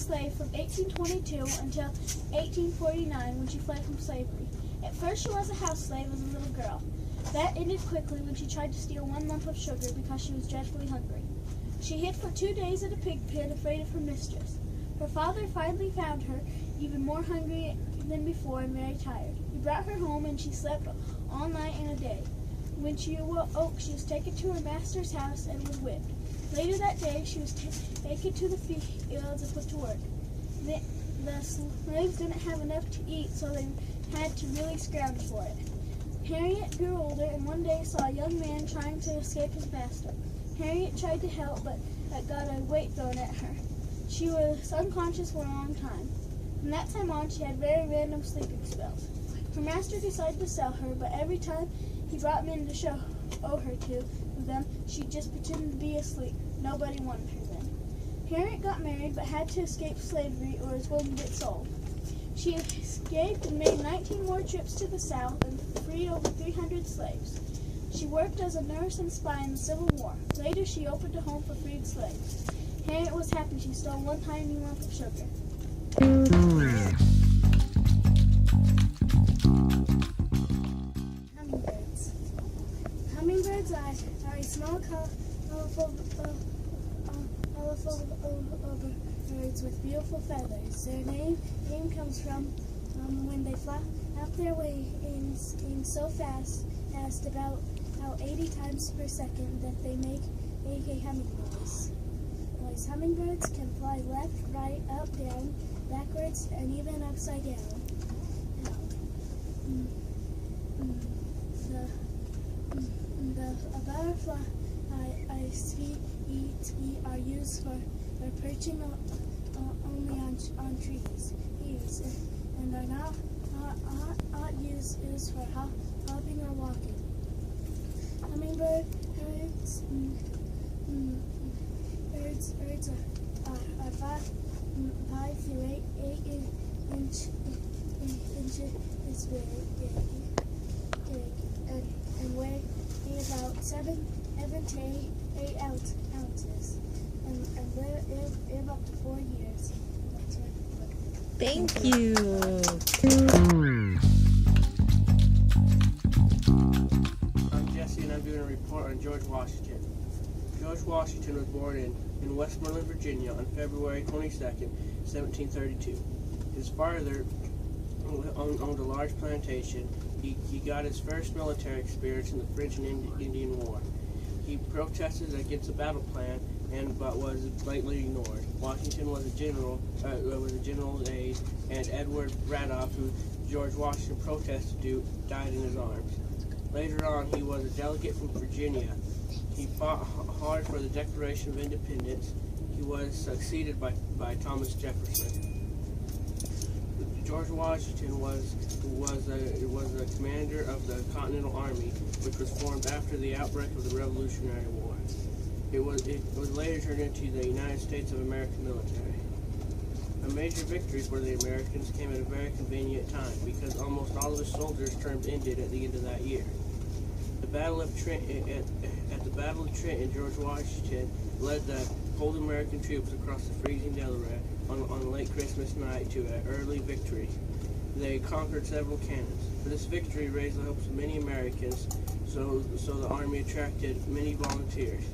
slave from 1822 until 1849 when she fled from slavery. At first she was a house slave as a little girl. That ended quickly when she tried to steal one lump of sugar because she was dreadfully hungry. She hid for 2 days in a pig pen, afraid of her mistress. Her father finally found her, even more hungry than before and very tired. He brought her home and she slept all night and a day. When she awoke, she was taken to her master's house and was whipped. Later that day, she was taken to the fields and put to work. The slaves didn't have enough to eat, so they had to really scrounge for it. Harriet grew older and one day saw a young man trying to escape his master. Harriet tried to help, but got a weight thrown at her. She was unconscious for a long time. From that time on, she had very random sleeping spells. Her master decided to sell her, but every time he brought men to show her to them, she just pretended to be asleep. Nobody wanted her then. Harriet got married, but had to escape slavery or was going to get sold. She escaped and made 19 more trips to the South and freed over 300 slaves. She worked as a nurse and spy in the Civil War. Later, she opened a home for freed slaves. Harriet was happy she stole one tiny lump of sugar. Hummingbirds. Hummingbirds are a small, colorful birds with beautiful feathers. Their name comes from when they flap their wings so fast as about 80 times per second that they make a humming noise. Hummingbirds can fly left, right, up, down, backwards, and even upside down. The butterfly's feet are used for perching only on trees, and are not used for hopping or walking. Hummingbirds are 5 to 8 inches big and weigh about 7 to 8 ounces and live up to 4 years. Thank you. I'm Jesse and I'm doing a report on George Washington. George Washington was born in Westmoreland, Virginia on February 22nd, 1732. His father owned a large plantation. He got his first military experience in the French and Indian War. He protested against the battle plan but was blatantly ignored. Washington was a general's aide, and Edward Braddock, who George Washington protested to, died in his arms. Later on, he was a delegate from Virginia. He fought hard for the Declaration of Independence. He was succeeded by Thomas Jefferson. George Washington was a commander of the Continental Army, which was formed after the outbreak of the Revolutionary War. It was later turned into the United States of America military. A major victory for the Americans came at a very convenient time because almost all of his soldiers' terms ended at the end of that year. At the Battle of Trenton, George Washington led the whole American troops across the freezing Delaware on late Christmas night to an early victory. They conquered several cannons. But this victory raised the hopes of many Americans, so the Army attracted many volunteers.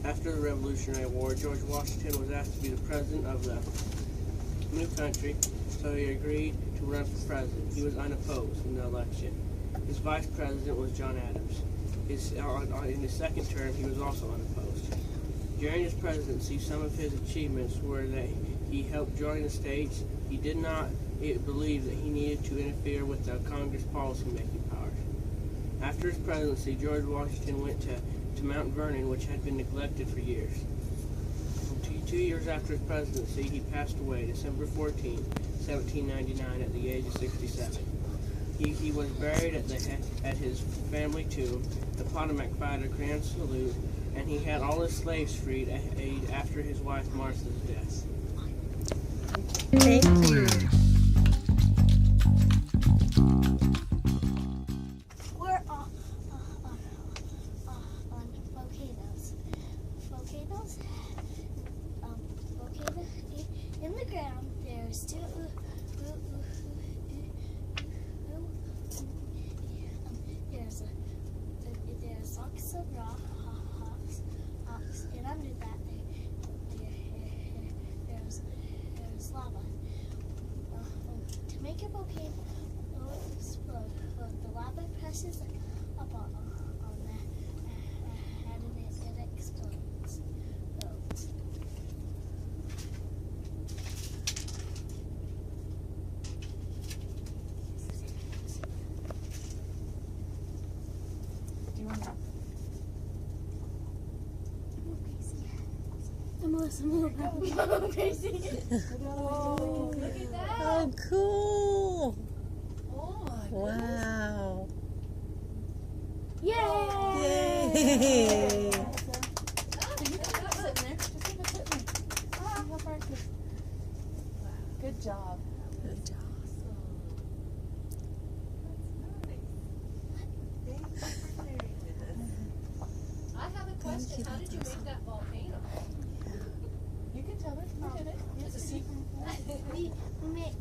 After the Revolutionary War, George Washington was asked to be the president of the new country, so he agreed to run for president. He was unopposed in the election. His vice president was John Adams. In his second term, he was also unopposed. During his presidency, some of his achievements were that he helped join the states. He did not believe that he needed to interfere with the Congress policy-making powers. After his presidency, George Washington went to Mount Vernon, which had been neglected for years. 2 years after his presidency, he passed away December 14, 1799, at the age of 67. He was buried at his family tomb. The Potomac fired a grand salute, and he had all his slaves freed after his wife Martha's death. Thank you. We're on volcanoes. Volcanoes in the ground pieces up on that, and it explodes. Do you want to? I'm a little crazy. Whoa, Look at that. oh, cool. Oh my Wow. Yay! Yay. goodness. You can leave it sitting there. Just leave it sitting there. How far is it? Good job. Good job. I have a question. How did you make that volcano? You can tell her. You did it. It's a secret. We made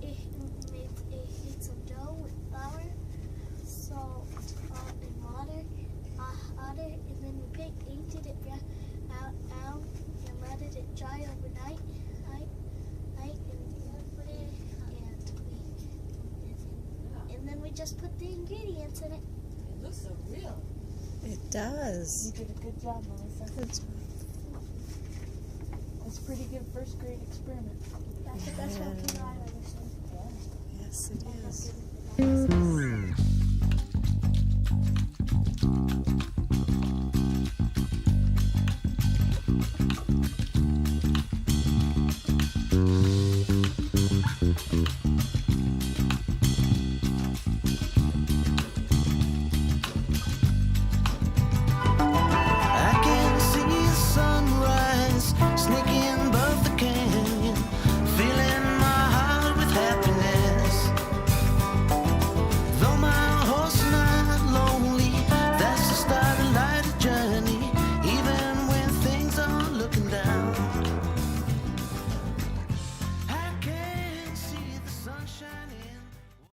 some dough with flour, salt, and water, and then we painted it out and let it dry overnight. And then we just put the ingredients in it. It looks so real. It does. You did a good job, Melissa. Good job. That's a pretty good first grade experiment. That's what I understand. Yes, it